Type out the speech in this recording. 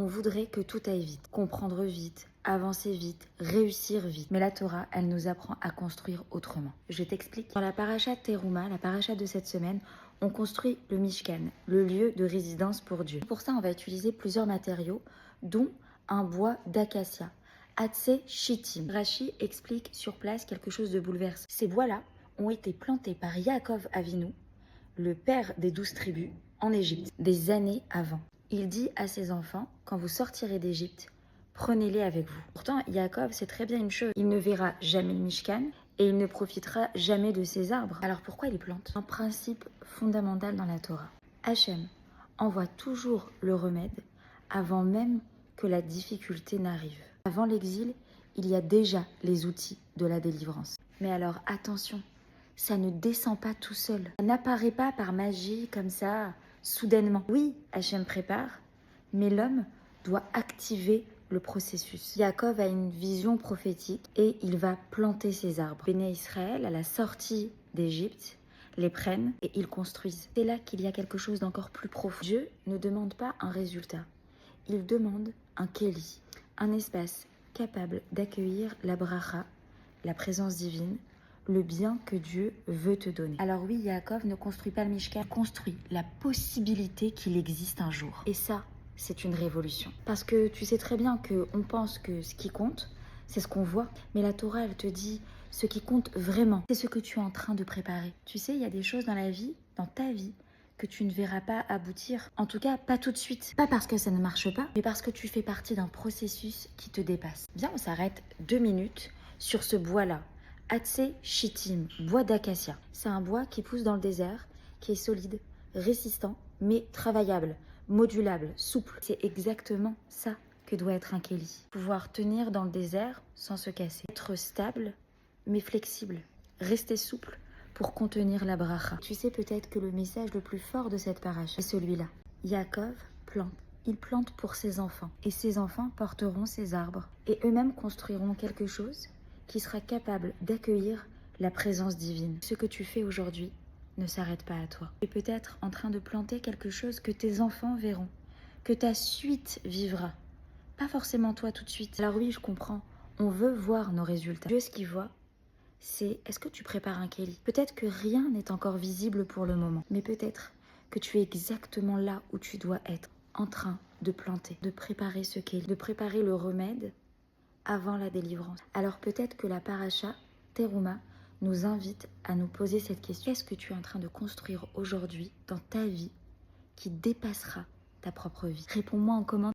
On voudrait que tout aille vite, comprendre vite, avancer vite, réussir vite. Mais la Torah, elle nous apprend à construire autrement. Je t'explique. Dans la paracha Teruma, la paracha de cette semaine, on construit le Mishkan, le lieu de résidence pour Dieu. Pour ça, on va utiliser plusieurs matériaux, dont un bois d'acacia. Atse Shittim. Rashi explique sur place quelque chose de bouleversant. Ces bois-là ont été plantés par Yaakov Avinu, le père des 12 tribus, en Égypte, des années avant. Il dit à ses enfants, quand vous sortirez d'Égypte, prenez-les avec vous. Pourtant, Yaakov sait très bien une chose, il ne verra jamais le Mishkan et il ne profitera jamais de ses arbres. Alors pourquoi il les plante? Un principe fondamental dans la Torah. Hachem envoie toujours le remède avant même que la difficulté n'arrive. Avant l'exil, il y a déjà les outils de la délivrance. Mais alors attention, ça ne descend pas tout seul. Ça n'apparaît pas par magie comme ça, soudainement. Oui, Hachem prépare, mais l'homme doit activer le processus. Yaakov a une vision prophétique et il va planter ses arbres. Béné Israël, à la sortie d'Égypte, les prennent et ils construisent. C'est là qu'il y a quelque chose d'encore plus profond. Dieu ne demande pas un résultat. Il demande un kéli, un espace capable d'accueillir la bracha, la présence divine, le bien que Dieu veut te donner. Alors oui, Yaakov ne construit pas le Mishkan, il construit la possibilité qu'il existe un jour. Et ça, c'est une révolution. Parce que tu sais très bien qu'on pense que ce qui compte, c'est ce qu'on voit. Mais la Torah, elle te dit, ce qui compte vraiment, c'est ce que tu es en train de préparer. Tu sais, il y a des choses dans la vie, dans ta vie, que tu ne verras pas aboutir. En tout cas, pas tout de suite. Pas parce que ça ne marche pas, mais parce que tu fais partie d'un processus qui te dépasse. Viens, on s'arrête 2 minutes sur ce bois-là. Atse Shittim, bois d'acacia. C'est un bois qui pousse dans le désert, qui est solide, résistant, mais travaillable, modulable, souple. C'est exactement ça que doit être un kéli. Pouvoir tenir dans le désert sans se casser. Être stable, mais flexible. Rester souple pour contenir la bracha. Tu sais peut-être que le message le plus fort de cette paracha est celui-là. Yaakov plante. Il plante pour ses enfants. Et ses enfants porteront ses arbres. Et eux-mêmes construiront quelque chose qui sera capable d'accueillir la présence divine. Ce que tu fais aujourd'hui ne s'arrête pas à toi. Tu es peut-être en train de planter quelque chose que tes enfants verront, que ta suite vivra. Pas forcément toi tout de suite. Alors oui, je comprends, on veut voir nos résultats. Dieu, ce qu'il voit, c'est est-ce que tu prépares un kéli? Peut-être que rien n'est encore visible pour le moment, mais peut-être que tu es exactement là où tu dois être, en train de planter, de préparer ce kéli, de préparer le remède avant la délivrance. Alors peut-être que la paracha Teruma nous invite à nous poser cette question. Qu'est-ce que tu es en train de construire aujourd'hui dans ta vie qui dépassera ta propre vie? Réponds-moi en commentaire.